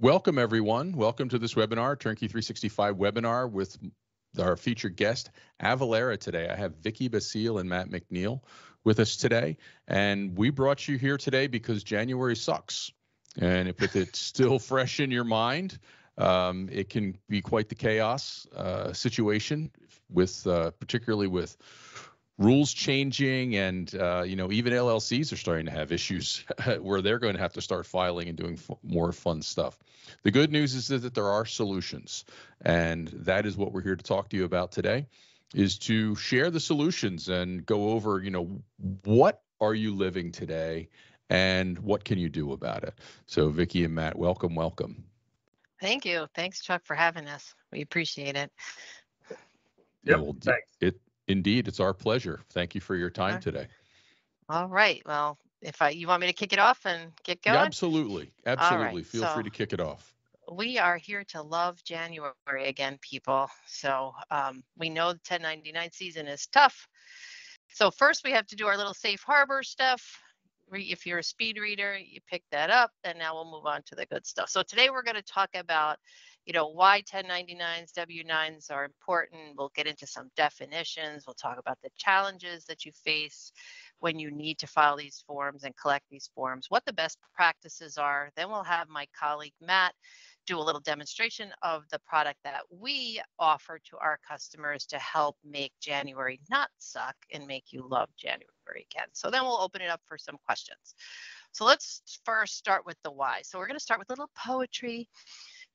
Welcome, everyone. Welcome to this webinar, Turnkey 365 webinar with our featured guest, Avalara today. I have Vicki, Basile, and MacNeil with us today. And we brought you here today because January sucks. And if it's still fresh in your mind, it can be quite the chaos situation with particularly with rules changing, and even LLCs are starting to have issues where they're going to have to start filing and doing more fun stuff. The good news is that there are solutions, and that is what we're here to talk to you about today, is to share the solutions and go over, what are you living today and what can you do about it? So Vicki and Matt, welcome. Thank you. Thanks, Chuck, for having us. We appreciate it. Yep, thanks. Indeed, it's our pleasure. Thank you for your time today. All right. Well, you want me to kick it off and get going? Yeah, absolutely. All right. Feel free to kick it off. We are here to love January again, people. So we know the 1099 season is tough. So first we have to do our little safe harbor stuff. If you're a speed reader, you pick that up, and now we'll move on to the good stuff. So today we're going to talk about why 1099s, W-9s are important. We'll get into some definitions. We'll talk about the challenges that you face when you need to file these forms and collect these forms, what the best practices are. Then we'll have my colleague Matt do a little demonstration of the product that we offer to our customers to help make January not suck and make you love January again. So then we'll open it up for some questions. So let's first start with the why. So we're going to start with a little poetry.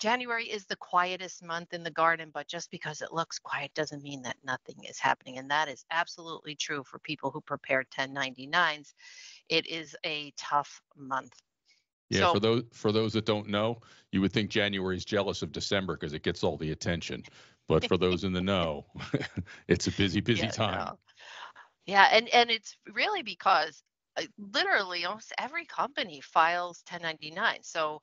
January is the quietest month in the garden, but just because it looks quiet doesn't mean that nothing is happening. And that is absolutely true for people who prepare 1099s. It is a tough month. Yeah, for those that don't know, you would think January is jealous of December because it gets all the attention. But for those in the know, it's a busy time. No. Yeah, and it's really because literally almost every company files 1099. So,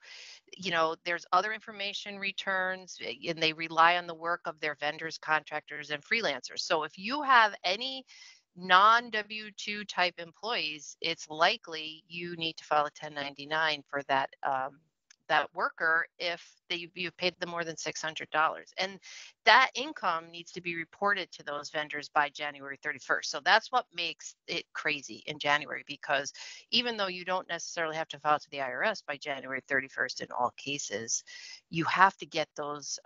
there's other information returns, and they rely on the work of their vendors, contractors, and freelancers. So if you have any non-W-2 type employees, it's likely you need to file a 1099 for that worker if you've paid them more than $600. And that income needs to be reported to those vendors by January 31st. So that's what makes it crazy in January, because even though you don't necessarily have to file to the IRS by January 31st in all cases, you have to get those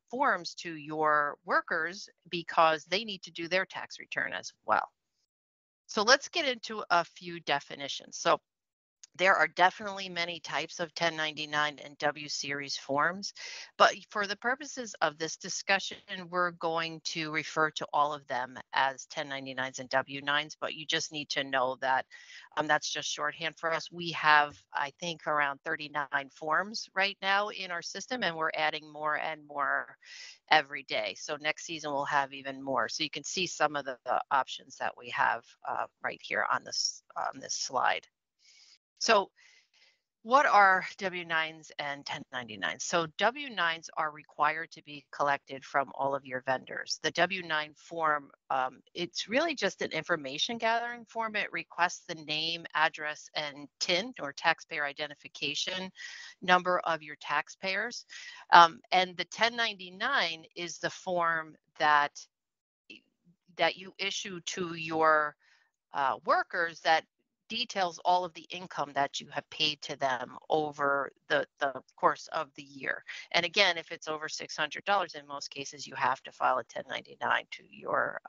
forms to your workers because they need to do their tax return as well. So let's get into a few definitions. So there are definitely many types of 1099 and W series forms, but for the purposes of this discussion, we're going to refer to all of them as 1099s and W-9s, but you just need to know that that's just shorthand for us. We have, I think, around 39 forms right now in our system, and we're adding more and more every day. So next season we'll have even more. So you can see some of the options that we have right here on this slide. So what are W-9s and 1099s? So W-9s are required to be collected from all of your vendors. The W-9 form, it's really just an information gathering form. It requests the name, address, and TIN, or taxpayer identification number of your taxpayers. And the 1099 is the form that you issue to your workers that details all of the income that you have paid to them over the course of the year. And again, if it's over $600, in most cases, you have to file a 1099 to your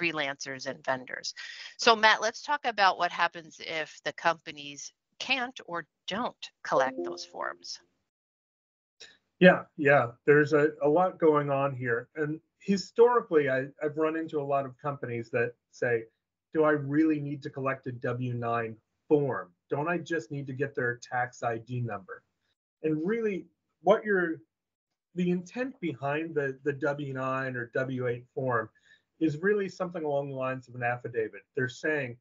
freelancers and vendors. So Matt, let's talk about what happens if the companies can't or don't collect those forms. Yeah. There's a lot going on here. And historically, I've run into a lot of companies that say, do I really need to collect a W-9 form? Don't I just need to get their tax ID number? And really, the intent behind the W-9 or W-8 form is really something along the lines of an affidavit. They're saying,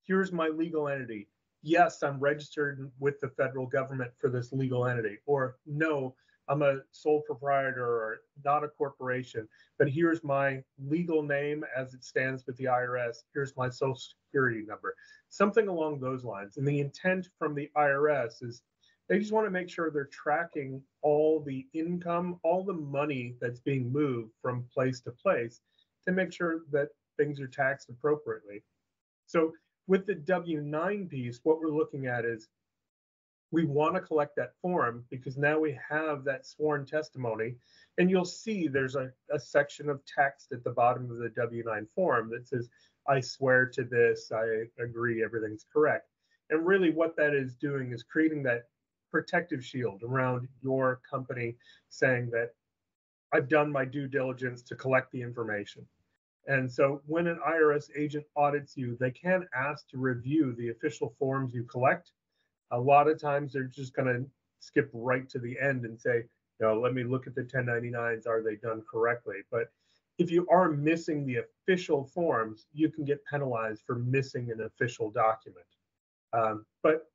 here's my legal entity. Yes, I'm registered with the federal government for this legal entity. Or no, I'm a sole proprietor or not a corporation, but here's my legal name as it stands with the IRS. Here's my social security number, something along those lines. And the intent from the IRS is They just want to make sure they're tracking all the income, all the money that's being moved from place to place to make sure that things are taxed appropriately. So with the W-9 piece, what we're looking at is we want to collect that form because now we have that sworn testimony. And you'll see there's a section of text at the bottom of the W-9 form that says, I swear to this, I agree, everything's correct. And really what that is doing is creating that protective shield around your company saying that I've done my due diligence to collect the information. And so when an IRS agent audits you, they can ask to review the official forms you collect. A lot of times they're just going to skip right to the end and say, let me look at the 1099s. Are they done correctly? But if you are missing the official forms, you can get penalized for missing an official document. But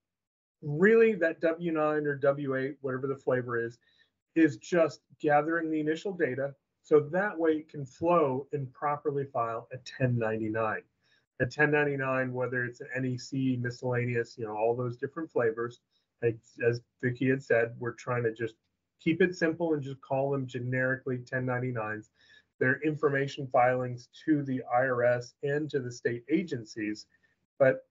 really that W-9 or W-8, whatever the flavor is just gathering the initial data so that way it can flow and properly file a 1099. A 1099, whether it's an NEC, miscellaneous, all those different flavors. As Vicki had said, we're trying to just keep it simple and just call them generically 1099s. They're information filings to the IRS and to the state agencies. But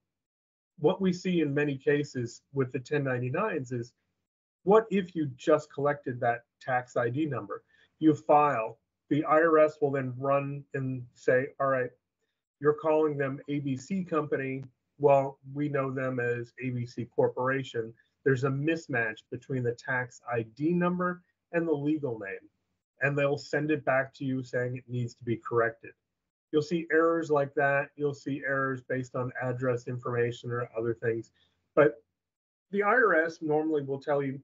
what we see in many cases with the 1099s is, what if you just collected that tax ID number? You file, the IRS will then run and say, all right, you're calling them ABC Company. Well, we know them as ABC Corporation. There's a mismatch between the tax ID number and the legal name. And they'll send it back to you saying it needs to be corrected. You'll see errors like that. You'll see errors based on address information or other things. But the IRS normally will tell you,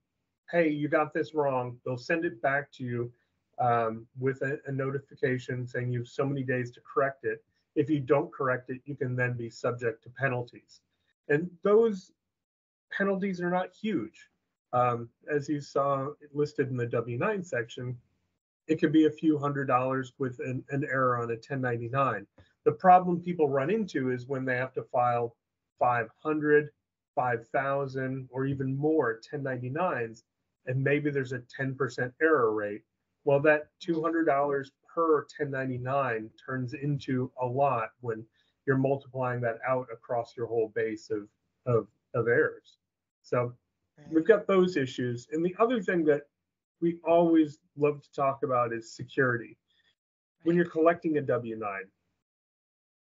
hey, you got this wrong. They'll send it back to you with a notification saying you have so many days to correct it. If you don't correct it, you can then be subject to penalties. And those penalties are not huge. As you saw listed in the W-9 section, it could be a few $100s with an error on a 1099. The problem people run into is when they have to file 500, 5,000, or even more 1099s, and maybe there's a 10% error rate. Well, that $200 per 1099 turns into a lot when you're multiplying that out across your whole base of errors. So we've got those issues. And the other thing that we always love to talk about is security. When you're collecting a W-9,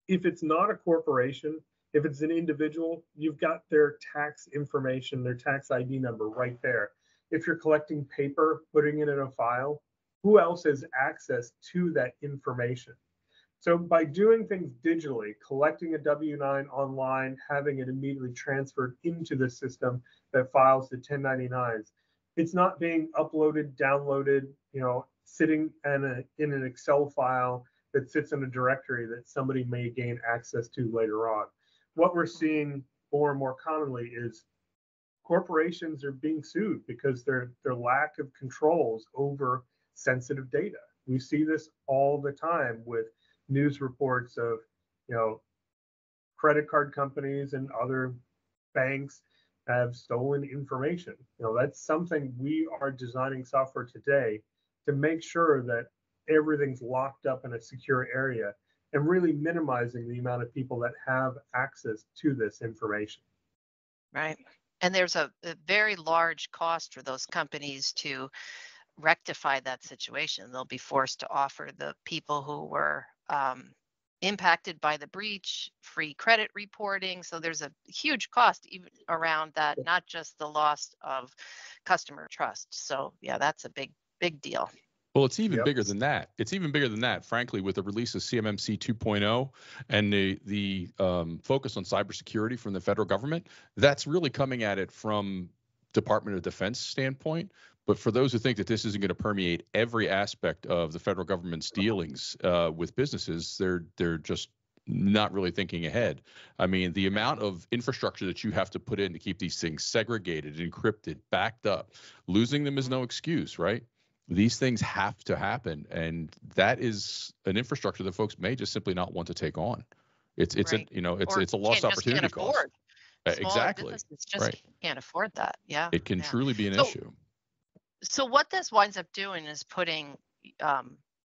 if it's not a corporation, if it's an individual, you've got their tax information, their tax ID number right there. If you're collecting paper, putting it in a file, who else has access to that information? So by doing things digitally, collecting a W-9 online, having it immediately transferred into the system that files the 1099s, it's not being uploaded, downloaded, sitting in an Excel file that sits in a directory that somebody may gain access to later on. What we're seeing more and more commonly is corporations are being sued because their lack of controls over sensitive data. We see this all the time with news reports of, credit card companies and other banks have stolen information. That's something we are designing software today to make sure that everything's locked up in a secure area and really minimizing the amount of people that have access to this information. Right. And there's a very large cost for those companies to rectify that situation. They'll be forced to offer the people who were impacted by the breach free credit reporting. So there's a huge cost even around that, not just the loss of customer trust. So yeah, that's a big deal. Well, it's even bigger than that. It's even bigger than that, frankly, with the release of CMMC 2.0 and the focus on cybersecurity from the federal government. That's really coming at it from Department of Defense standpoint. But for those who think that this isn't going to permeate every aspect of the federal government's dealings with businesses, they're just not really thinking ahead. I mean, the amount of infrastructure that you have to put in to keep these things segregated, encrypted, backed up, losing them is no excuse, right? These things have to happen, and that is an infrastructure that folks may just simply not want to take on. It's right. It's a lost opportunity cost. Smaller Exactly. businesses just Right. can't afford that. Yeah. It can Yeah. truly be an So, issue. so what this winds up doing is putting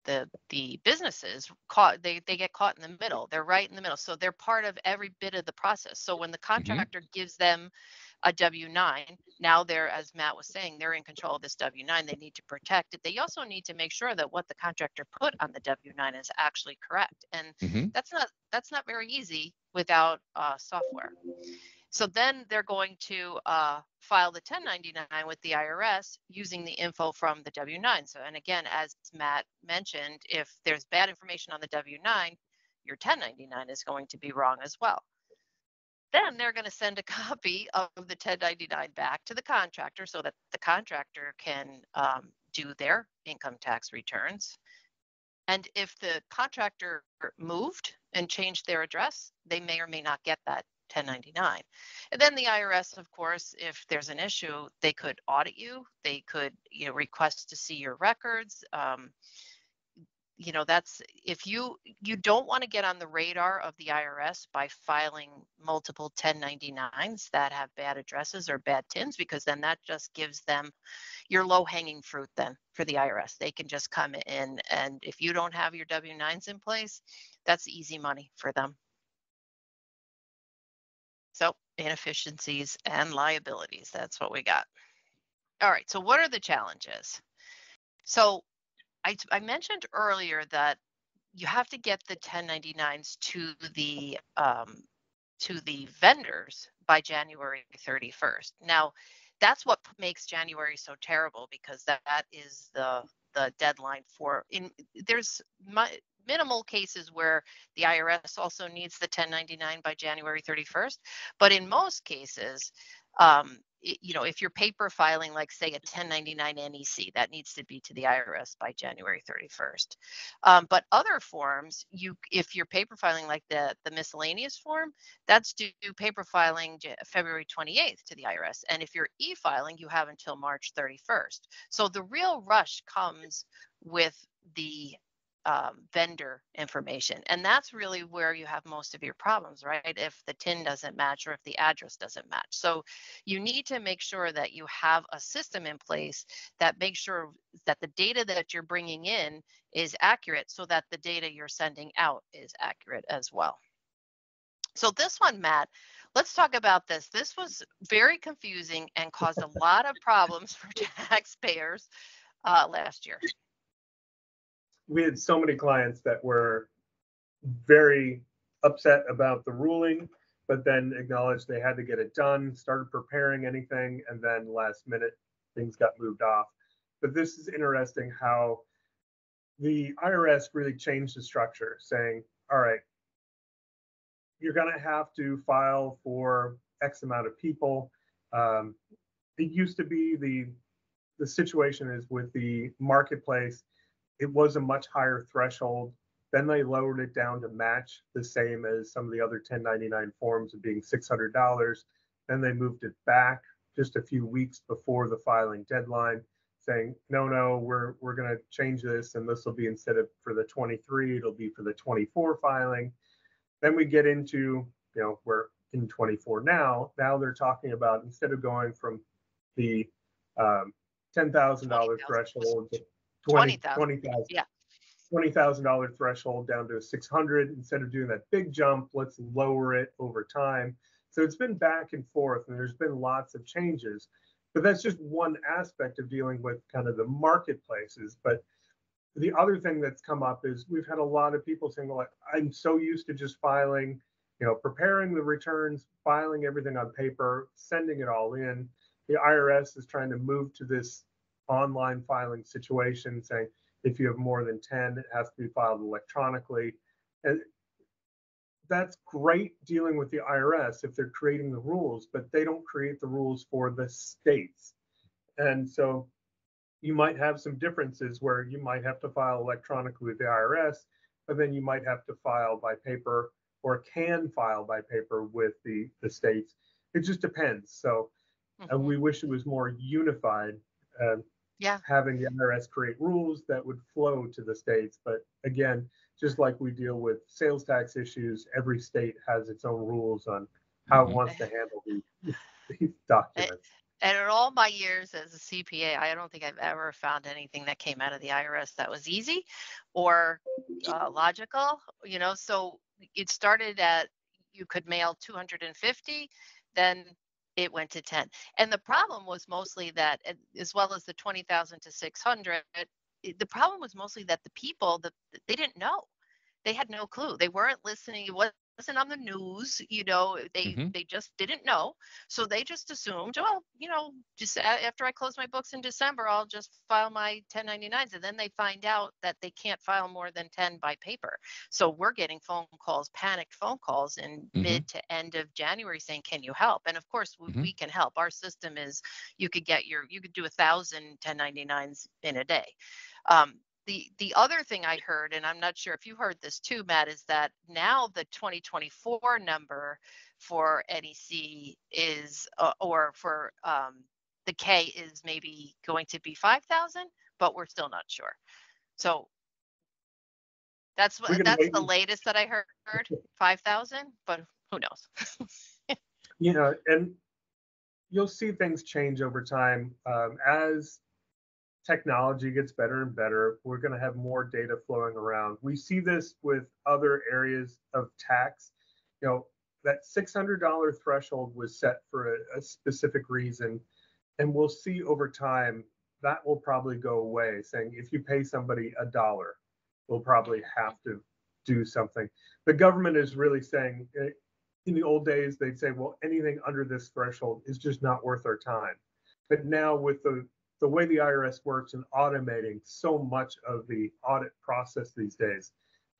the businesses caught. They get caught in the middle. They're right in the middle. So they're part of every bit of the process. So when the Hmm. contractor gives them a W-9, now they're, as Matt was saying, they're in control of this W-9. They need to protect it. They also need to make sure that what the contractor put on the W-9 is actually correct. And Hmm. that's not very easy without software. So then they're going to file the 1099 with the IRS using the info from the W-9. So, and again, as Matt mentioned, if there's bad information on the W-9, your 1099 is going to be wrong as well. Then they're going to send a copy of the 1099 back to the contractor so that the contractor can do their income tax returns. And if the contractor moved and changed their address, they may or may not get that 1099. And then the IRS, of course, if there's an issue, they could audit you. They could, request to see your records. That's if you don't want to get on the radar of the IRS by filing multiple 1099s that have bad addresses or bad TINs, because then that just gives them your low hanging fruit then for the IRS. They can just come in, and if you don't have your W-9s in place, that's easy money for them. So inefficiencies and liabilities, that's what we got. All right, so what are the challenges? So I mentioned earlier that you have to get the 1099s to the vendors by January 31st. Now, that's what makes January so terrible, because that is the deadline for there's minimal cases where the IRS also needs the 1099 by January 31st, but in most cases, if you're paper filing, like say a 1099 NEC, that needs to be to the IRS by January 31st. But other forms, if you're paper filing like the miscellaneous form, that's due paper filing February 28th to the IRS. And if you're e-filing, you have until March 31st. So the real rush comes with the vendor information. And that's really where you have most of your problems, right? If the TIN doesn't match or if the address doesn't match. So you need to make sure that you have a system in place that makes sure that the data that you're bringing in is accurate, so that the data you're sending out is accurate as well. So this one, Matt, let's talk about this. This was very confusing and caused a lot of problems for taxpayers last year. We had so many clients that were very upset about the ruling, but then acknowledged they had to get it done, started preparing anything, and then last minute things got moved off. But this is interesting how the IRS really changed the structure, saying, all right, you're going to have to file for X amount of people. It used to be the situation is with the marketplace, it was a much higher threshold. Then they lowered it down to match the same as some of the other 1099 forms of being $600. Then they moved it back just a few weeks before the filing deadline, saying, no, we're going to change this, and this will be, instead of for the 23, it'll be for the 24 filing. Then we get into, we're in 24 now. Now they're talking about, instead of going from the $10,000 threshold to $20,000. Yeah. $20,000 threshold down to 600. Instead of doing that big jump, let's lower it over time. So it's been back and forth, and there's been lots of changes. But that's just one aspect of dealing with kind of the marketplaces. But the other thing that's come up is we've had a lot of people saying, well, I'm so used to just filing, preparing the returns, filing everything on paper, sending it all in. The IRS is trying to move to this online filing situation, saying if you have more than 10, it has to be filed electronically. And that's great dealing with the IRS if they're creating the rules, but they don't create the rules for the states. And so you might have some differences where you might have to file electronically with the IRS, but then you might have to file by paper, or can file by paper with the states. It just depends. So we wish it was more unified, having the IRS create rules that would flow to the states. But again, just like we deal with sales tax issues, every state has its own rules on how it wants to handle these documents. And in all my years as a CPA, I don't think I've ever found anything that came out of the IRS that was easy or logical. So it started at you could mail 250, then it went to 10. And the problem was mostly that, as well as the 20,000 to 600, the problem was mostly that the people that they didn't know. They had no clue. They weren't listening. It wasn't on the news. They just didn't know. So they just assumed, well, just after I close my books in December, I'll just file my 1099s. And then they find out that they can't file more than 10 by paper. So we're getting panicked phone calls in mid to end of January saying, can you help? And of course, we can help. Our system is you could do 1,000 1099s in a day. The other thing I heard, and I'm not sure if you heard this too, Matt, is that now the 2024 number for NEC is, or for the K is maybe going to be 5,000, but we're still not sure. So that's the latest that I heard, 5,000, but who knows? And you'll see things change over time as technology gets better and better. We're going to have more data flowing around. We see this with other areas of tax. That $600 threshold was set for a specific reason, and we'll see over time that will probably go away, saying if you pay somebody $1, we'll probably have to do something. The government is really saying, in the old days, they'd say, well, anything under this threshold is just not worth our time. But now with the way the IRS works and automating so much of the audit process these days,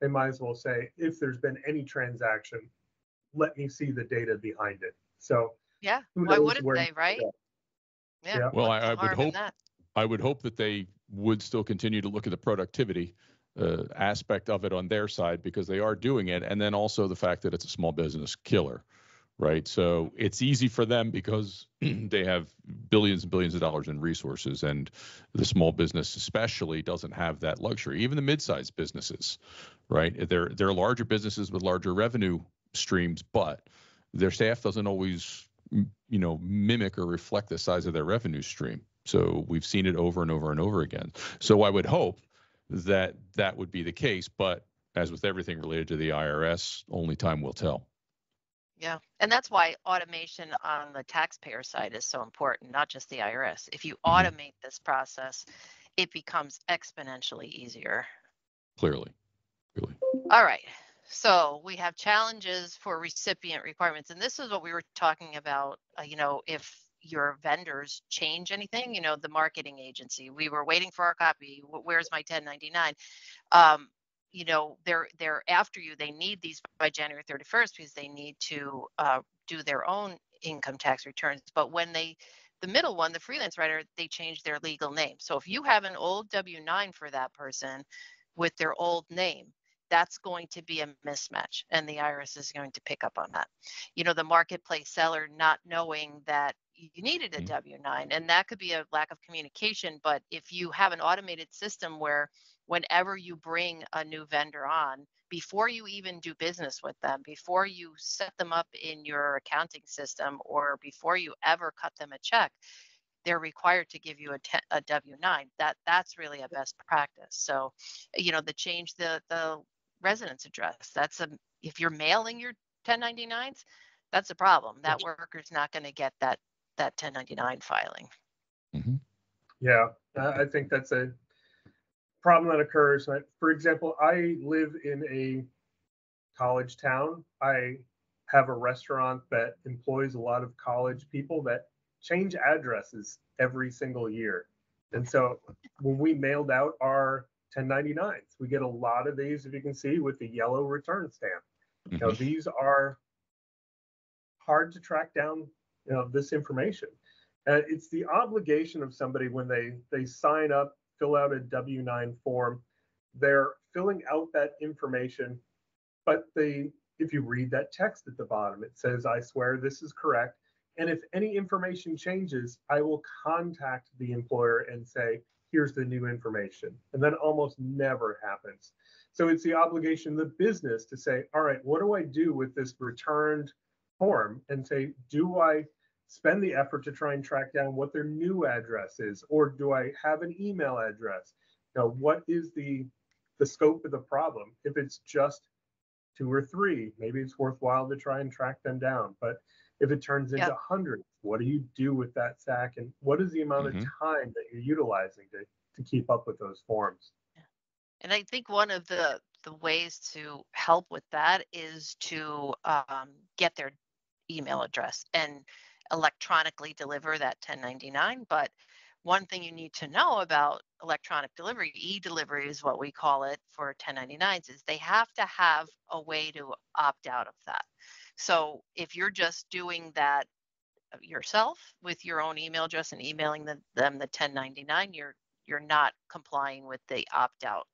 they might as well say, if there's been any transaction, let me see the data behind it. So yeah, why wouldn't they, right? Yeah. Well, I would hope that they would still continue to look at the productivity aspect of it on their side, because they are doing it, and then also the fact that it's a small business killer. Right. So it's easy for them because they have billions and billions of dollars in resources, and the small business especially doesn't have that luxury. Even the mid-sized businesses, right? They're larger businesses with larger revenue streams, but their staff doesn't always, mimic or reflect the size of their revenue stream. So we've seen it over and over and over again. So I would hope that would be the case. But as with everything related to the IRS, only time will tell. Yeah. And that's why automation on the taxpayer side is so important, not just the IRS. If you automate this process, it becomes exponentially easier. Clearly. All right. So we have challenges for recipient requirements. And this is what we were talking about, if your vendors change anything, the marketing agency, we were waiting for our copy. Where's my 1099? They're after you. They need these by January 31st because they need to do their own income tax returns. But when the middle one, the freelance writer, they change their legal name. So if you have an old W-9 for that person with their old name, that's going to be a mismatch, and the IRS is going to pick up on that. The marketplace seller not knowing that you needed a W-9, and that could be a lack of communication. But if you have an automated system where whenever you bring a new vendor on, before you even do business with them, before you set them up in your accounting system, or before you ever cut them a check, they're required to give you a W-9. That's really a best practice. So, the change the residence address. If you're mailing your 1099s, that's a problem. That worker's not going to get that 1099 filing. Yeah, I think that's a problem that occurs. For example, I live in a college town. I have a restaurant that employs a lot of college people that change addresses every single year. And so when we mailed out our 1099s, we get a lot of these, if you can see, with the yellow return stamp. These are hard to track down, this information. It's the obligation of somebody when they sign up, fill out a W-9 form, they're filling out that information, but if you read that text at the bottom, it says, I swear this is correct. And if any information changes, I will contact the employer and say, here's the new information. And that almost never happens. So it's the obligation of the business to say, all right, what do I do with this returned form and say, do I spend the effort to try and track down what their new address is, or do I have an email address? What is the scope of the problem? If it's just 2 or 3, maybe it's worthwhile to try and track them down. But if it turns into hundreds, what do you do with that stack? And what is the amount of time that you're utilizing to keep up with those forms? And I think one of the ways to help with that is to get their email address and electronically deliver that 1099. But one thing you need to know about electronic delivery, e-delivery is what we call it for 1099s, is they have to have a way to opt out of that. So if you're just doing that yourself with your own email address and emailing them the 1099, you're not complying with the opt out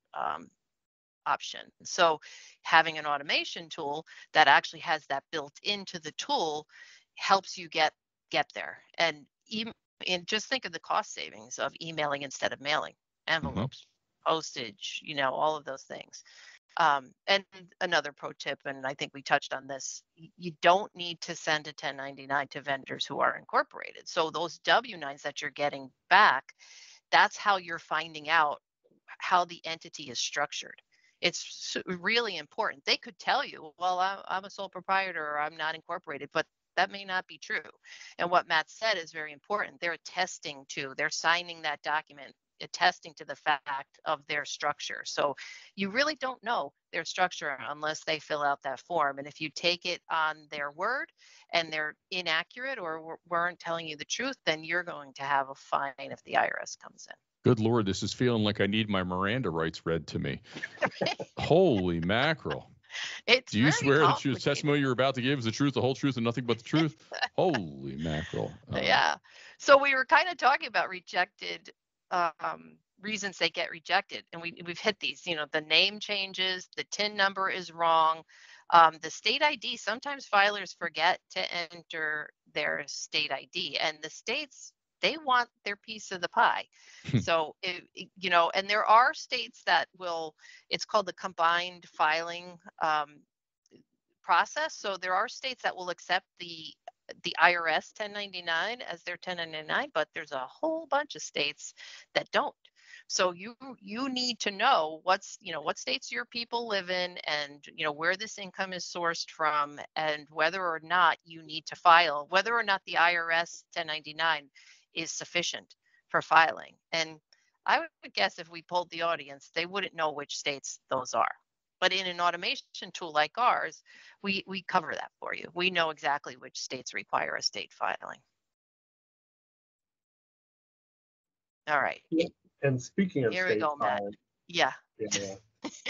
option. So having an automation tool that actually has that built into the tool helps you get there. And just think of the cost savings of emailing instead of mailing, envelopes, postage, all of those things. And another pro tip, and I think we touched on this, you don't need to send a 1099 to vendors who are incorporated. So those W-9s that you're getting back, that's how you're finding out how the entity is structured. It's really important. They could tell you, well, I'm a sole proprietor or I'm not incorporated, but that may not be true. And what Matt said is very important. They're attesting to, they're signing that document, attesting to the fact of their structure. So you really don't know their structure unless they fill out that form. And if you take it on their word and they're inaccurate or weren't telling you the truth, then you're going to have a fine if the IRS comes in. Good Lord, this is feeling like I need my Miranda rights read to me. Holy mackerel. Do you swear the truth? Testimony you're about to give is the truth, the whole truth, and nothing but the truth? Holy mackerel. Yeah. So we were kind of talking about rejected reasons they get rejected. And we've hit these, the name changes, the TIN number is wrong. The state ID, sometimes filers forget to enter their state ID, and the states, they want their piece of the pie. So, and there are states that will, it's called the combined filing process. So there are states that will accept the IRS 1099 as their 1099, but there's a whole bunch of states that don't. So you need to know what states your people live in, and where this income is sourced from, and whether or not you need to file, whether or not the IRS 1099 is sufficient for filing. And I would guess if we polled the audience, they wouldn't know which states those are. But in an automation tool like ours, we cover that for you. We know exactly which states require a state filing. All right. Yeah. And speaking of here state we go, Matt. filing, yeah.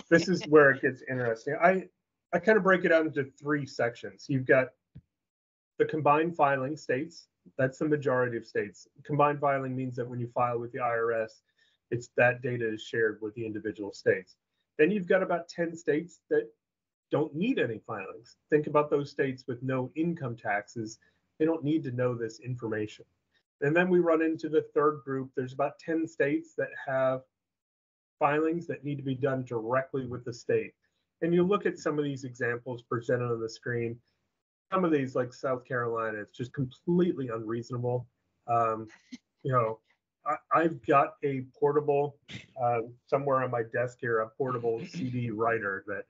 This is where it gets interesting. I kind of break it out into 3 sections. You've got the combined filing states. That's the majority of states. Combined filing means that when you file with the IRS, it's that data is shared with the individual states. Then you've got about 10 states that don't need any filings. Think about those states with no income taxes. They don't need to know this information. And then we run into the third group. There's about 10 states that have filings that need to be done directly with the state. And you look at some of these examples presented on the screen. Some of these, like South Carolina, it's just completely unreasonable. I've got a portable, somewhere on my desk here, a portable CD writer that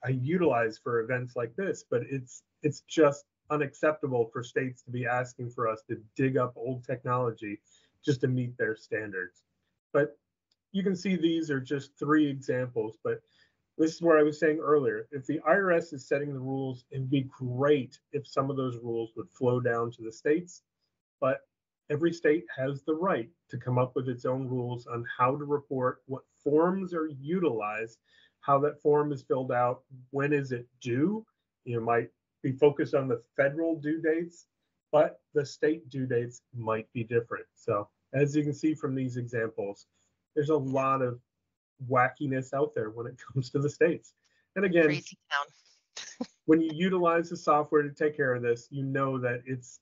I utilize for events like this, but it's just unacceptable for states to be asking for us to dig up old technology just to meet their standards. But you can see these are just 3 examples, but this is what I was saying earlier. If the IRS is setting the rules, it'd be great if some of those rules would flow down to the states, but every state has the right to come up with its own rules on how to report, what forms are utilized, how that form is filled out, when is it due. You might be focused on the federal due dates, but the state due dates might be different. So as you can see from these examples, there's a lot of wackiness out there when it comes to the states. And again, crazy town. When you utilize the software to take care of this, you know that it's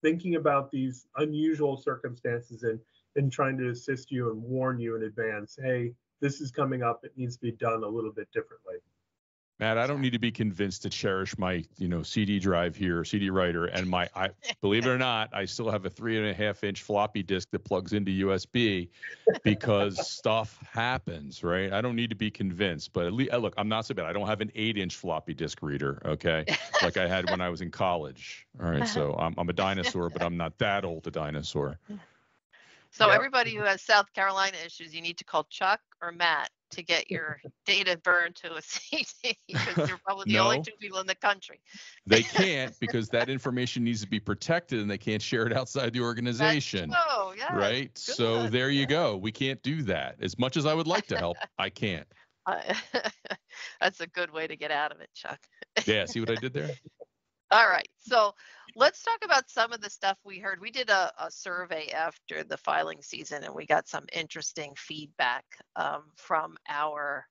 thinking about these unusual circumstances and trying to assist you and warn you in advance. Hey, this is coming up. It needs to be done a little bit differently. Matt, I don't need to be convinced to cherish my, CD drive here, CD writer, and believe it or not, I still have a 3.5-inch floppy disk that plugs into USB because stuff happens, right? I don't need to be convinced, but at least, look, I'm not so bad. I don't have an 8-inch floppy disk reader, okay, like I had when I was in college. All right, so I'm a dinosaur, but I'm not that old a dinosaur. So everybody who has South Carolina issues, you need to call Chuck or Matt to get your data burned to a CD, because you're probably the only two people in the country. They can't, because that information needs to be protected and they can't share it outside the organization. Yes, right? good. So there you go. We can't do that. As much as I would like to help, I can't. That's a good way to get out of it, Chuck. Yeah, see what I did there? All right. So let's talk about some of the stuff we heard. We did a survey after the filing season, and we got some interesting feedback from our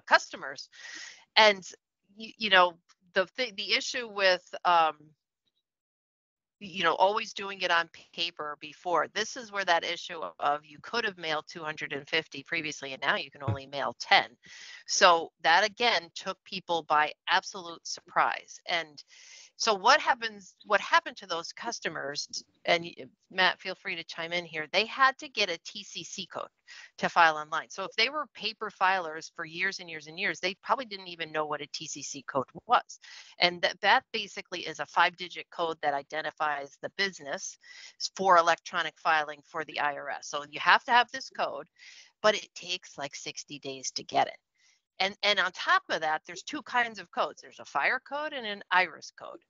customers. And, the issue with, always doing it on paper before, this is where that issue of you could have mailed 250 previously, and now you can only mail 10. So that, again, took people by absolute surprise. And so what happened to those customers, and Matt, feel free to chime in here, they had to get a TCC code to file online. So if they were paper filers for years and years and years, they probably didn't even know what a TCC code was. And that basically is a 5-digit code that identifies the business for electronic filing for the IRS. So you have to have this code, but it takes like 60 days to get it. And on top of that, there's two kinds of codes. There's a fire code and an IRS code.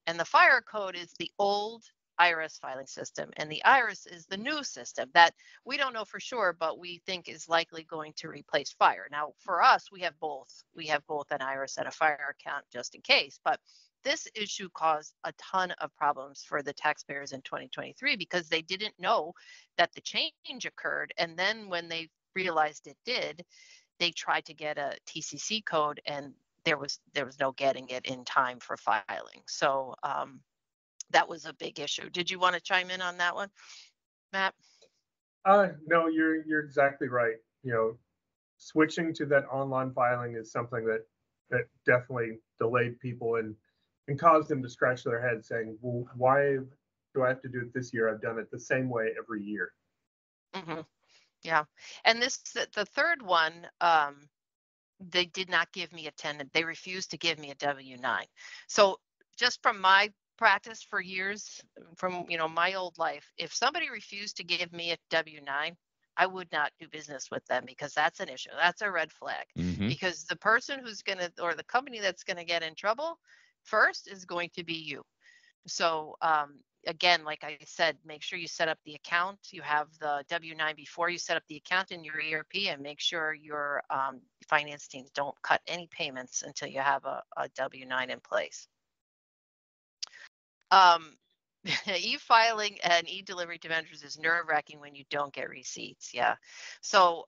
And the fire code is the old IRS filing system, and the IRS is the new system that we don't know for sure, but we think is likely going to replace fire. Now, for us, we have both. We have both an IRS and a fire account just in case. But this issue caused a ton of problems for the taxpayers in 2023 because they didn't know that the change occurred. And then when they realized it did, they tried to get a TCC code, and there was no getting it in time for filing. So that was a big issue. Did you want to chime in on that one, Matt? No, you're exactly right. Switching to that online filing is something that definitely delayed people and caused them to scratch their head saying, well, why do I have to do it this year? I've done it the same way every year. Mm-hmm. Yeah. And the third one, they did not give me a 10. They refused to give me a W-9. So just from my practice for years, from my old life, if somebody refused to give me a W-9, I would not do business with them, because that's an issue. That's a red flag. Mm-hmm. Because the person or the company that's going to get in trouble first is going to be you. So again, like I said, make sure you set up the account. You have the W-9 before you set up the account in your ERP, and make sure your finance teams don't cut any payments until you have a W-9 in place. E-filing and e-delivery to vendors is nerve-wracking when you don't get receipts. Yeah. So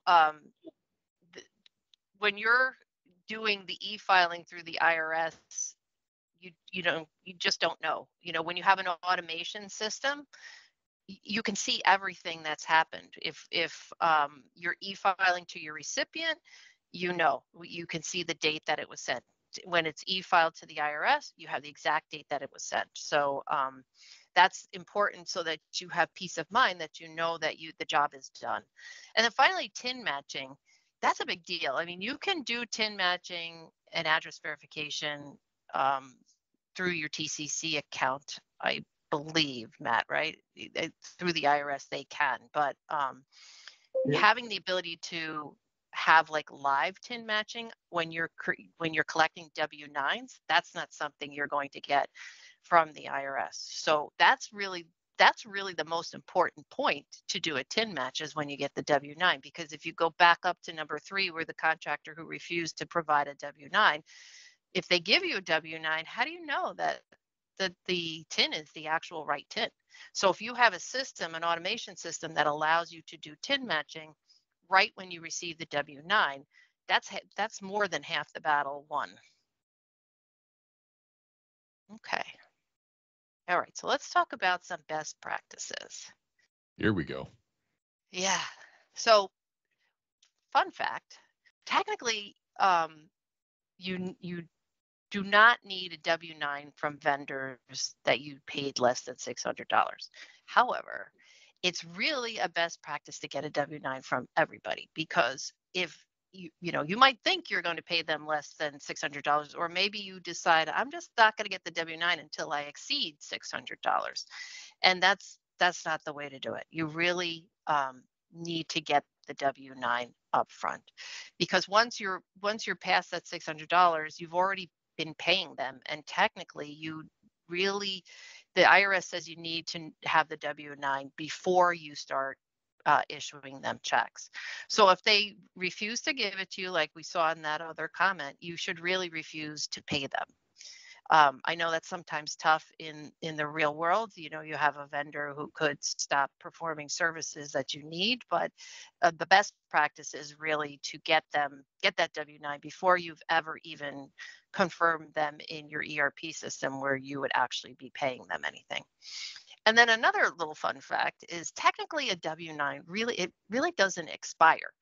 when you're doing the e-filing through the IRS, you just don't know. When you have an automation system, you can see everything that's happened. If you're e-filing to your recipient, you can see the date that it was sent. When it's e-filed to the IRS, you have the exact date that it was sent. So that's important, so that you have peace of mind that that the job is done. And then finally, TIN matching. That's a big deal. I mean, you can do TIN matching and address verification through your TCC account, I believe, Matt, right? Through the IRS, they can. But having the ability to have like live TIN matching when you're collecting W-9s, that's not something you're going to get from the IRS. So that's really the most important point to do a TIN match, is when you get the W-9, because if you go back up to number 3, where the contractor who refused to provide a W-9, if they give you a W-9, how do you know that the TIN is the actual right TIN? So if you have a system, an automation system that allows you to do TIN matching right when you receive the W-9, that's more than half the battle won. Okay. All right. So let's talk about some best practices. Here we go. Yeah. So fun fact, technically, you do not need a W-9 from vendors that you paid less than $600. However, it's really a best practice to get a W-9 from everybody, because if you might think you're going to pay them less than $600, or maybe you decide I'm just not going to get the W-9 until I exceed $600, and that's not the way to do it. You really need to get the W-9 up front, because once you're past that $600, you've already been paying them, and technically the IRS says you need to have the W-9 before you start issuing them checks. So if they refuse to give it to you, like we saw in that other comment, you should really refuse to pay them. I know that's sometimes tough in the real world. You have a vendor who could stop performing services that you need, but the best practice is really to get that W-9 before you've ever even confirmed them in your ERP system where you would actually be paying them anything. And then another little fun fact is, technically a W-9 really doesn't expire.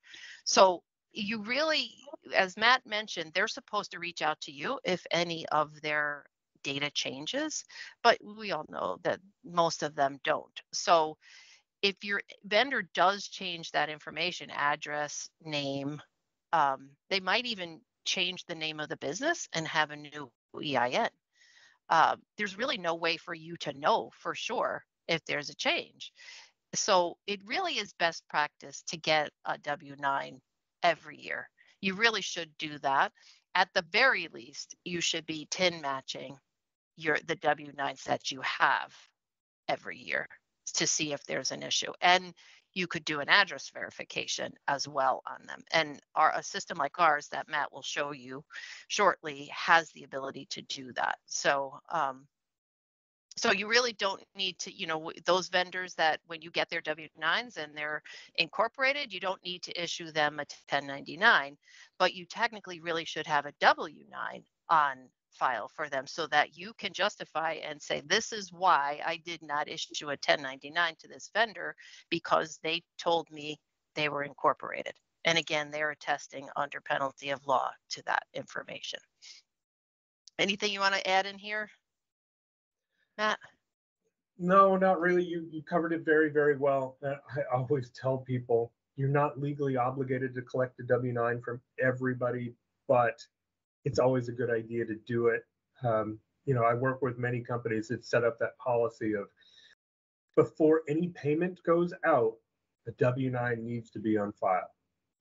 So you really, as Matt mentioned, they're supposed to reach out to you if any of their data changes, but we all know that most of them don't. So if your vendor does change that information, address, name, they might even change the name of the business and have a new EIN. There's really no way for you to know for sure if there's a change. So it really is best practice to get a W-9 every year. You really should do that. At the very least, you should be TIN matching the W-9s that you have every year to see if there's an issue. And you could do an address verification as well on them. And a system like ours that Matt will show you shortly has the ability to do that. So you really don't need to, those vendors that when you get their W-9s and they're incorporated, you don't need to issue them a 1099, but you technically really should have a W-9 on file for them so that you can justify and say, this is why I did not issue a 1099 to this vendor, because they told me they were incorporated. And again, they're attesting under penalty of law to that information. Anything you want to add in here, Matt? No, not really. You covered it very, very well. I always tell people you're not legally obligated to collect a W-9 from everybody, but it's always a good idea to do it. I work with many companies that set up that policy of, before any payment goes out, a W-9 needs to be on file.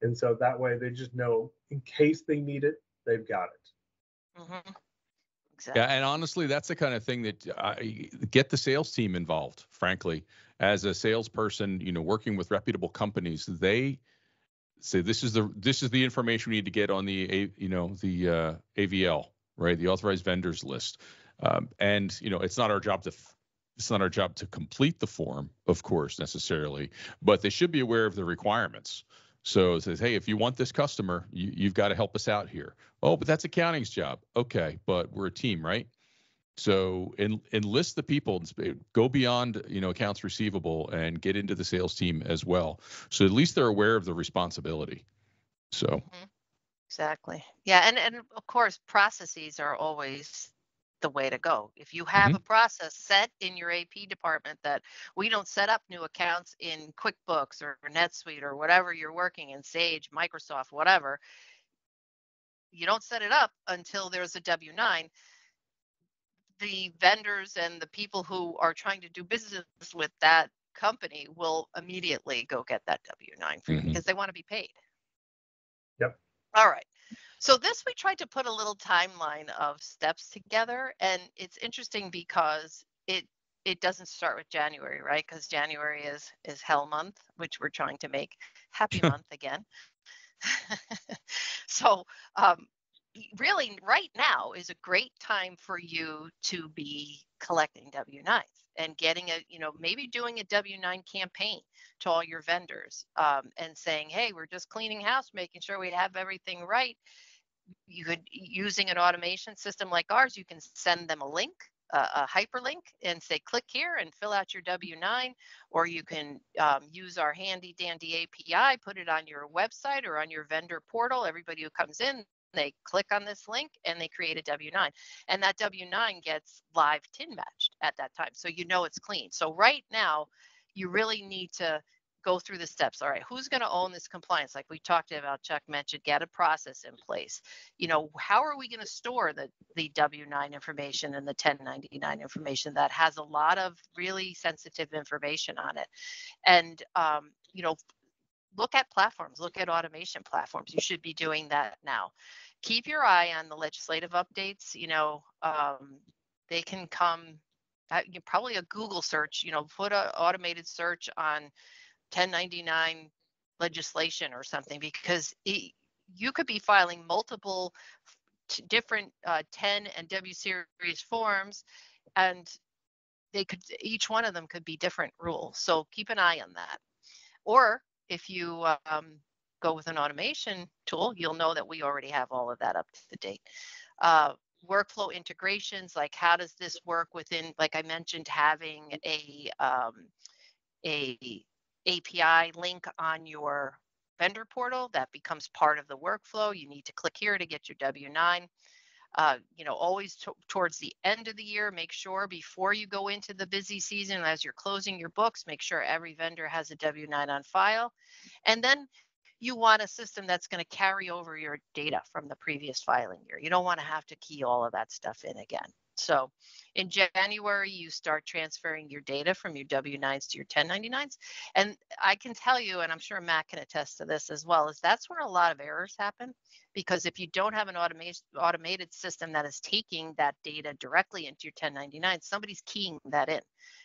And so that way they just know, in case they need it, they've got it. Mm-hmm. Exactly. Yeah, and honestly, that's the kind of thing that get the sales team involved. Frankly, as a salesperson, working with reputable companies, they say this is the information we need to get on the AVL, right? The authorized vendors list. And it's not our job to complete the form, of course, necessarily, but they should be aware of the requirements. So it says, hey, if you want this customer, you've got to help us out here. Oh, but that's accounting's job. Okay, but we're a team, right? So enlist the people, go beyond, accounts receivable and get into the sales team as well. So at least they're aware of the responsibility. So. Mm-hmm. Exactly. Yeah. And of course, processes are always the way to go. If you have a process set in your AP department that we don't set up new accounts in QuickBooks or NetSuite or whatever you're working in, Sage, Microsoft, whatever, you don't set it up until there's a W-9. The vendors and the people who are trying to do business with that company will immediately go get that W-9 for you because they want to be paid. Yep. All right. So this, we tried to put a little timeline of steps together, and it's interesting because it doesn't start with January, right? Because January is hell month, which we're trying to make happy month again. So really right now is a great time for you to be collecting W-9s and getting maybe doing a W-9 campaign to all your vendors and saying, hey, we're just cleaning house, making sure we have everything right. You could, using an automation system like ours, you can send them a link, a hyperlink, and say, click here and fill out your W-9, or you can use our handy dandy API, put it on your website or on your vendor portal. Everybody who comes in, they click on this link and they create a W-9. And that W-9 gets live TIN matched at that time. So you know it's clean. So right now, you really need to go through the steps. All right, who's going to own this compliance? Like we talked about, Chuck mentioned, get a process in place. How are we going to store the W-9 information and the 1099 information that has a lot of really sensitive information on it? And, look at platforms, look at automation platforms. You should be doing that now. Keep your eye on the legislative updates. They can come, probably a Google search, put an automated search on 1099 legislation or something, because you could be filing multiple different 10 and W series forms, and each one of them could be different rules. So keep an eye on that. Or if you go with an automation tool, you'll know that we already have all of that up to date. Workflow integrations, like how does this work within, like I mentioned, having a API link on your vendor portal that becomes part of the workflow. You need to click here to get your W-9. Always towards the end of the year, make sure before you go into the busy season, as you're closing your books, make sure every vendor has a W-9 on file. And then you want a system that's going to carry over your data from the previous filing year. You don't want to have to key all of that stuff in again. So in January, you start transferring your data from your W-9s to your 1099s. And I can tell you, and I'm sure Matt can attest to this as well, is that's where a lot of errors happen. Because if you don't have an automated system that is taking that data directly into your 1099, somebody's keying that in.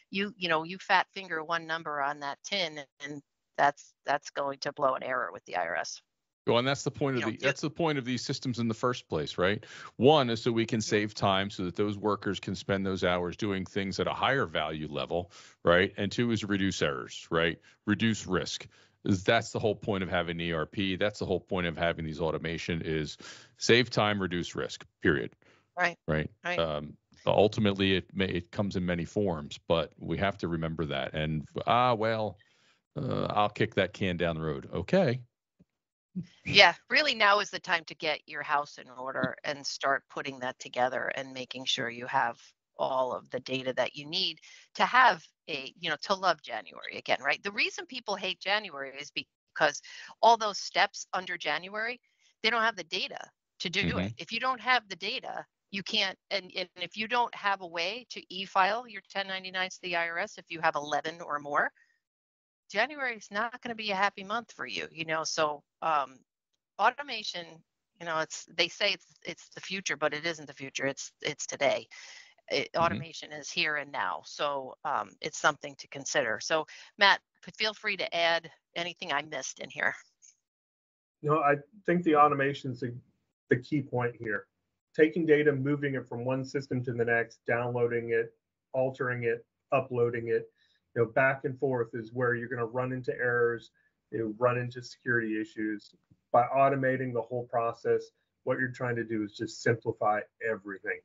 You fat finger one number on that TIN, and that's going to blow an error with the IRS. Well, and that's the point of that's the point of these systems in the first place, right? One is so we can save time so that those workers can spend those hours doing things at a higher value level, right? And two is reduce errors, right? Reduce risk. That's the whole point of having ERP. That's the whole point of having these automation is save time, reduce risk, period. Right. Ultimately, it comes in many forms, but we have to remember that. And, I'll kick that can down the road. Okay. Yeah, really now is the time to get your house in order and start putting that together and making sure you have all of the data that you need to have to love January again, right? The reason people hate January is because all those steps under January, they don't have the data to do it. If you don't have the data, you can't, and if you don't have a way to e-file your 1099s to the IRS, if you have 11 or more, January is not going to be a happy month for you, so automation, they say it's the future, but it isn't the future. It's today. Automation is here and now. So it's something to consider. So Matt, feel free to add anything I missed in here. I think the automation is the key point here. Taking data, moving it from one system to the next, downloading it, altering it, uploading it, back and forth is where you're going to run into errors, run into security issues. By automating the whole process, what you're trying to do is just simplify everything.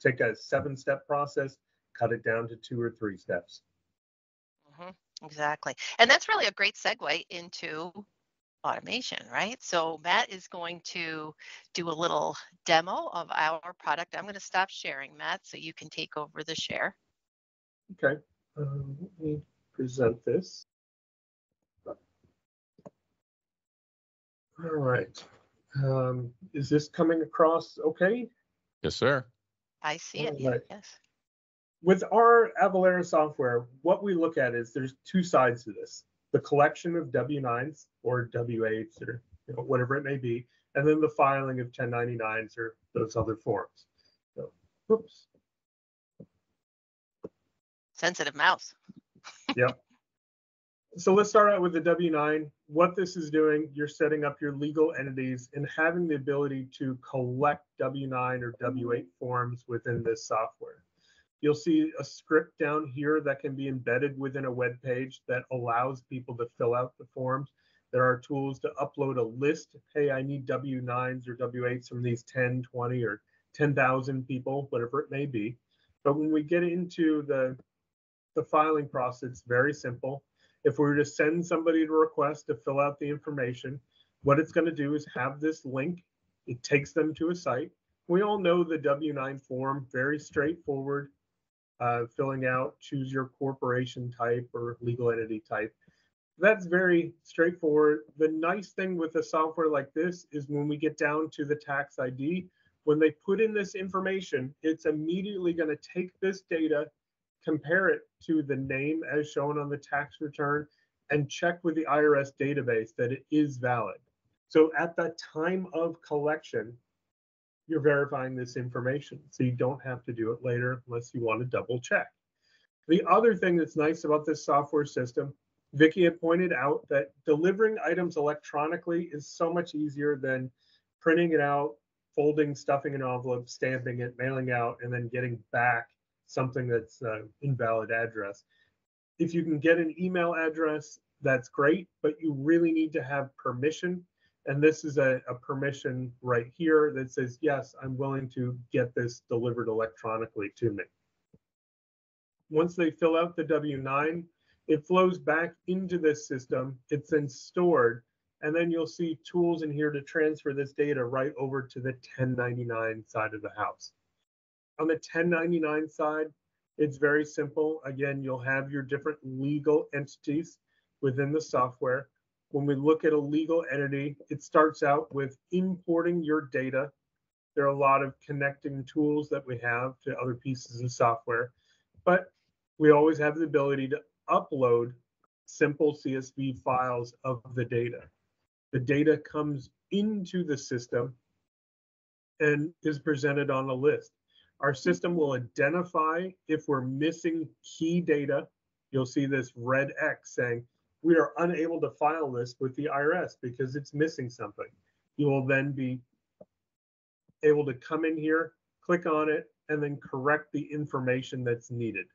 Take a 7-step process, cut it down to 2 or 3 steps. Exactly. And that's really a great segue into automation, right? So Matt is going to do a little demo of our product. I'm going to stop sharing, Matt, so you can take over the share. Okay. Let me present this. All right. Is this coming across okay? Yes, sir. I see it. Right. Yes. With our Avalara software, what we look at is there's 2 sides to this: the collection of W-9s or W-8s or whatever it may be, and then the filing of 1099s or those other forms. So, oops. Sensitive mouse. Yep. So let's start out with the W-9. What this is doing, you're setting up your legal entities and having the ability to collect W-9 or W-8 forms within this software. You'll see a script down here that can be embedded within a web page that allows people to fill out the forms. There are tools to upload a list. Hey, I need W-9s or W-8s from these 10, 20, or 10,000 people, whatever it may be. But when we get into the filing process, it's very simple. If we were to send somebody a request to fill out the information, what it's going to do is have this link It takes them to a site. We all know the W-9 form, very straightforward, filling out, choose your corporation type or legal entity type. That's very straightforward. The nice thing with a software like this is when we get down to the tax ID, when they put in this information, it's immediately going to take this data, compare it to the name as shown on the tax return, and check with the IRS database that it is valid. So at the time of collection, you're verifying this information. So you don't have to do it later unless you want to double check. The other thing that's nice about this software system, Vicki had pointed out that delivering items electronically is so much easier than printing it out, folding, stuffing an envelope, stamping it, mailing out, and then getting back something that's invalid address. If you can get an email address, that's great, but you really need to have permission. And this is a permission right here that says, yes, I'm willing to get this delivered electronically to me. Once they fill out the W-9, it flows back into this system. It's then stored, and then you'll see tools in here to transfer this data right over to the 1099 side of the house. On the 1099 side, it's very simple. Again, you'll have your different legal entities within the software. When we look at a legal entity, it starts out with importing your data. There are a lot of connecting tools that we have to other pieces of software, but we always have the ability to upload simple CSV files of the data. The data comes into the system and is presented on a list. Our system will identify if we're missing key data. You'll see this red X saying, we are unable to file this with the IRS because it's missing something. You will then be able to come in here, click on it, and then correct the information that's needed.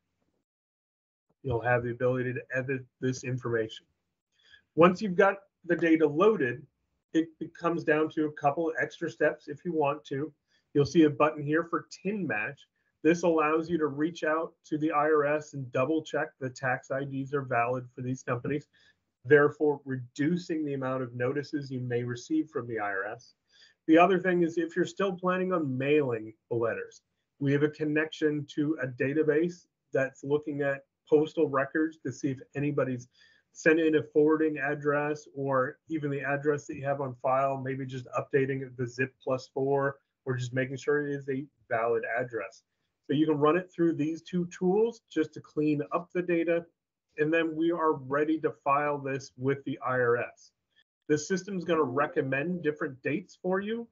You'll have the ability to edit this information. Once you've got the data loaded, it comes down to a couple of extra steps if you want to. You'll see a button here for TIN match. This allows you to reach out to the IRS and double check the tax IDs are valid for these companies, therefore reducing the amount of notices you may receive from the IRS. The other thing is if you're still planning on mailing the letters, we have a connection to a database that's looking at postal records to see if anybody's sent in a forwarding address or even the address that you have on file, maybe just updating the zip +4 or just making sure it is a valid address. So you can run it through these two tools just to clean up the data, and then we are ready to file this with the IRS. The system is going to recommend different dates for you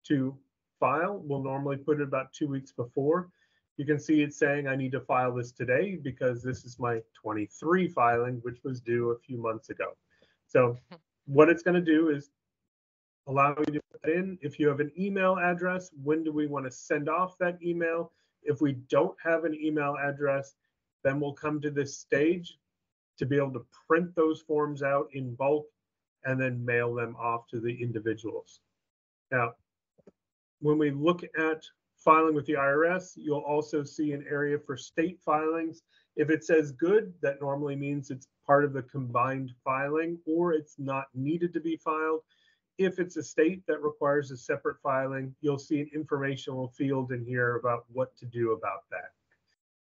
to file. We'll normally put it about 2 weeks before. You can see it's saying I need to file this today because this is my 23 filing, which was due a few months ago. So what it's going to do is allow you to put in, if you have an email address, when do we want to send off that email? If we don't have an email address, then we'll come to this stage to be able to print those forms out in bulk and then mail them off to the individuals. Now, when we look at filing with the IRS, you'll also see an area for state filings. If it says good, that normally means it's part of the combined filing or it's not needed to be filed. If it's a state that requires a separate filing, you'll see an informational field in here about what to do about that.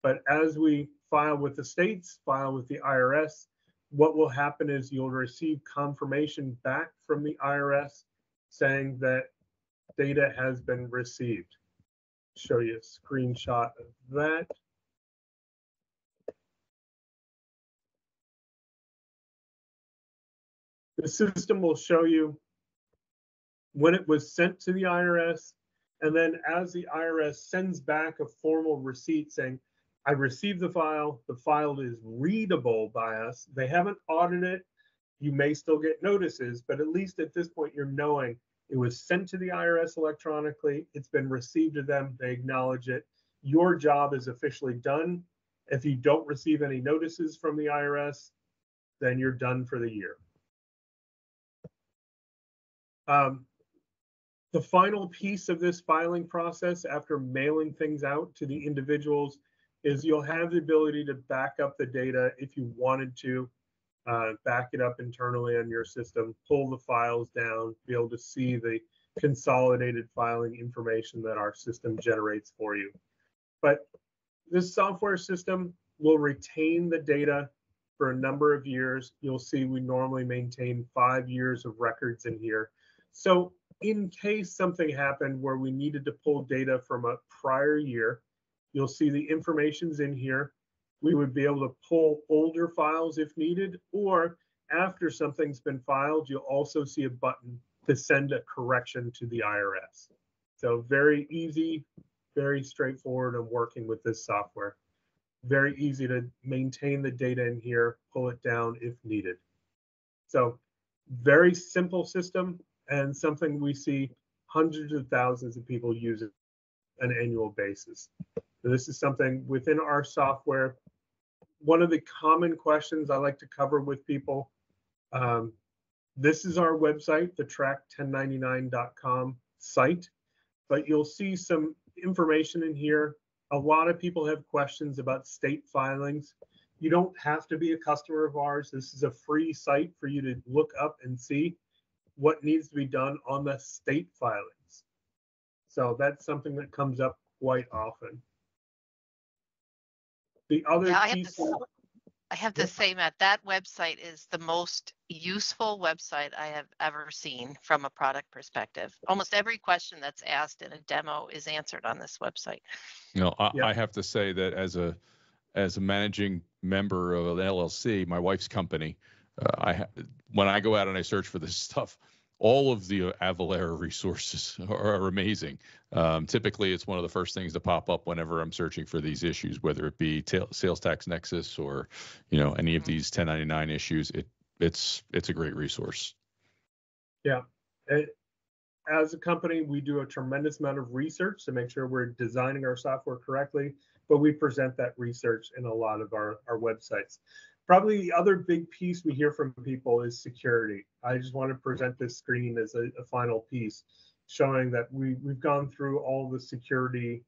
But as we file with the states, file with the IRS, what will happen is you'll receive confirmation back from the IRS saying that data has been received. Show you a screenshot of that. The system will show you when it was sent to the IRS, and then as the IRS sends back a formal receipt saying, I received the file is readable by us. They haven't audited it. You may still get notices, but at least at this point, you're knowing it was sent to the IRS electronically. It's been received to them. They acknowledge it. Your job is officially done. If you don't receive any notices from the IRS, then you're done for the year. The final piece of this filing process after mailing things out to the individuals is you'll have the ability to back up the data if you wanted to, back it up internally on your system, pull the files down, be able to see the consolidated filing information that our system generates for you. But this software system will retain the data for a number of years. You'll see we normally maintain 5 years of records in here. So in case something happened where we needed to pull data from a prior year, you'll see the information's in here. We would be able to pull older files if needed, or after something's been filed, you'll also see a button to send a correction to the IRS. So very easy, very straightforward in working with this software. Very easy to maintain the data in here, pull it down if needed. So very simple system, and something we see hundreds of thousands of people use it on an annual basis. So this is something within our software. One of the common questions I like to cover with people, this is our website, the track1099.com site, but you'll see some information in here. A lot of people have questions about state filings. You don't have to be a customer of ours. This is a free site for you to look up and see what needs to be done on the state filings. So that's something that comes up quite often. The other piece. I have to say, Matt, that website is the most useful website I have ever seen from a product perspective. Almost every question that's asked in a demo is answered on this website. I have to say that as a managing member of an LLC, my wife's company, when I go out and I search for this stuff, all of the Avalara resources are amazing. Typically, it's one of the first things to pop up whenever I'm searching for these issues, whether it be sales tax nexus or any of these 1099 issues. It's a great resource. Yeah. As a company, we do a tremendous amount of research to make sure we're designing our software correctly, but we present that research in a lot of our websites. Probably the other big piece we hear from people is security. I just want to present this screen as a final piece, showing that we've gone through all the security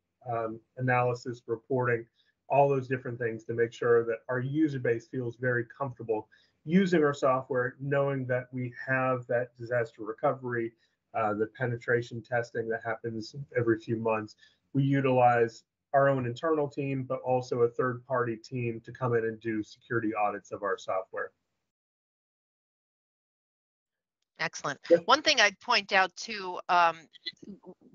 analysis, reporting, all those different things to make sure that our user base feels very comfortable using our software, knowing that we have that disaster recovery, the penetration testing that happens every few months. We utilize our own internal team, but also a third-party team to come in and do security audits of our software. Excellent. One thing I'd point out too,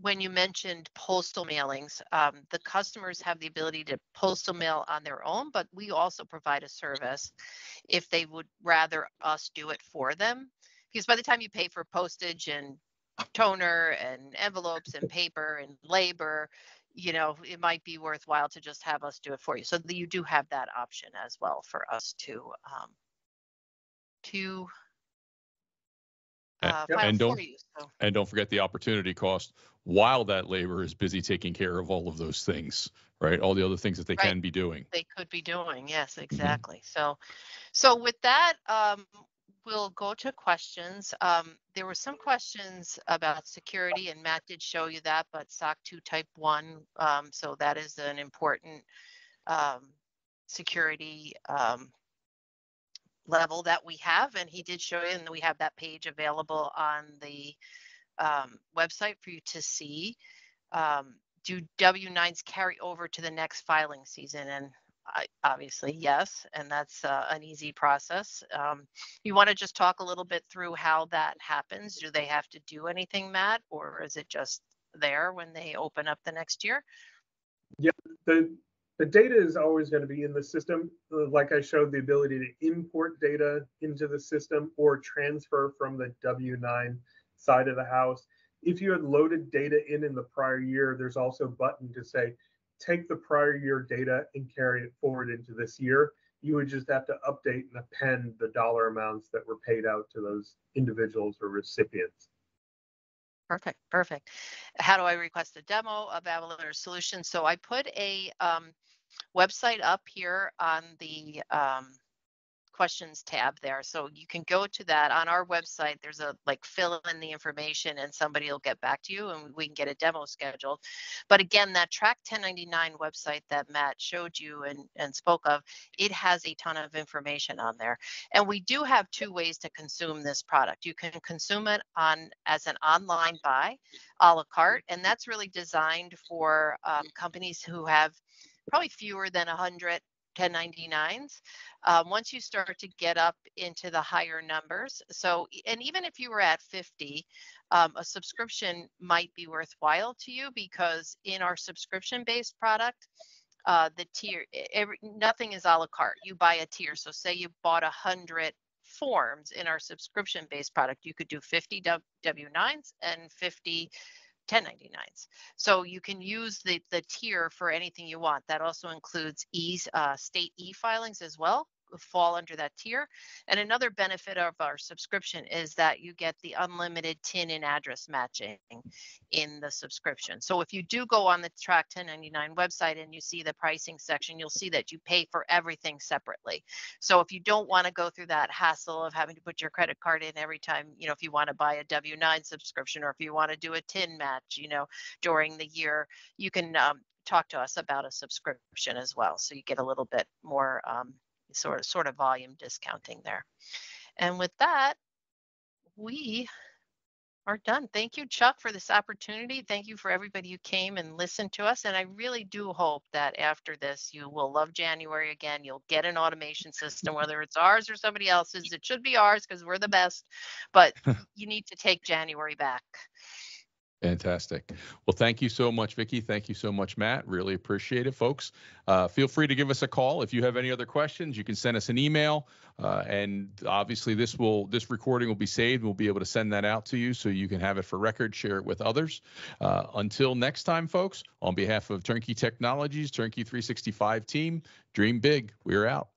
when you mentioned postal mailings, the customers have the ability to postal mail on their own, but we also provide a service if they would rather us do it for them. Because by the time you pay for postage and toner and envelopes and paper and labor, it might be worthwhile to just have us do it for you. So you do have that option as well for us to file for you. And don't forget the opportunity cost while that labor is busy taking care of all of those things, right? All the other things that they can be doing. They could be doing. Yes, exactly. Mm-hmm. So with that, we'll go to questions. There were some questions about security, and Matt did show you that, but SOC 2 Type 1, so that is an important security level that we have, and he did show you, and we have that page available on the website for you to see. Do W-9s carry over to the next filing season? And obviously, yes, and that's an easy process. You want to just talk a little bit through how that happens? Do they have to do anything, Matt, or is it just there when they open up the next year? Yeah, the data is always going to be in the system. Like I showed, the ability to import data into the system or transfer from the W-9 side of the house. If you had loaded data in the prior year, there's also a button to say, take the prior year data and carry it forward into this year. You would just have to update and append the dollar amounts that were paid out to those individuals or recipients. Perfect. How do I request a demo of Avalara solution? So I put a website up here on the questions tab there. So you can go to that on our website. There's a like fill in the information and somebody will get back to you and we can get a demo scheduled. But again, that Track 1099 website that Matt showed you and spoke of, it has a ton of information on there. And we do have two ways to consume this product. You can consume it as an online buy, a la carte, and that's really designed for companies who have probably fewer than 100 1099s. Once you start to get up into the higher numbers, so, and even if you were at 50, a subscription might be worthwhile to you, because in our subscription-based product, the tier, nothing is a la carte. You buy a tier. So say you bought 100 forms in our subscription-based product, you could do 50 W-9s and 50 1099s. So you can use the tier for anything you want. That also includes state e-filings as well, fall under that tier. And another benefit of our subscription is that you get the unlimited TIN and address matching in the subscription. So if you do go on the Track 1099 website and you see the pricing section, you'll see that you pay for everything separately. So if you don't want to go through that hassle of having to put your credit card in every time, if you want to buy a W-9 subscription, or if you want to do a TIN match, during the year, you can talk to us about a subscription as well. So you get a little bit more sort of volume discounting there. And with that, we are done. Thank you, Chuck, for this opportunity. Thank you for everybody who came and listened to us. And I really do hope that after this, you will love January again. You'll get an automation system, whether it's ours or somebody else's. It should be ours because we're the best, but you need to take January back. Fantastic. Well, thank you so much, Vicki. Thank you so much, Matt. Really appreciate it, folks. Feel free to give us a call. If you have any other questions, you can send us an email. And obviously this recording will be saved. We'll be able to send that out to you so you can have it for record, share it with others. Until next time, folks, on behalf of Turnkey Technologies, Turnkey 365 team, dream big. We're out.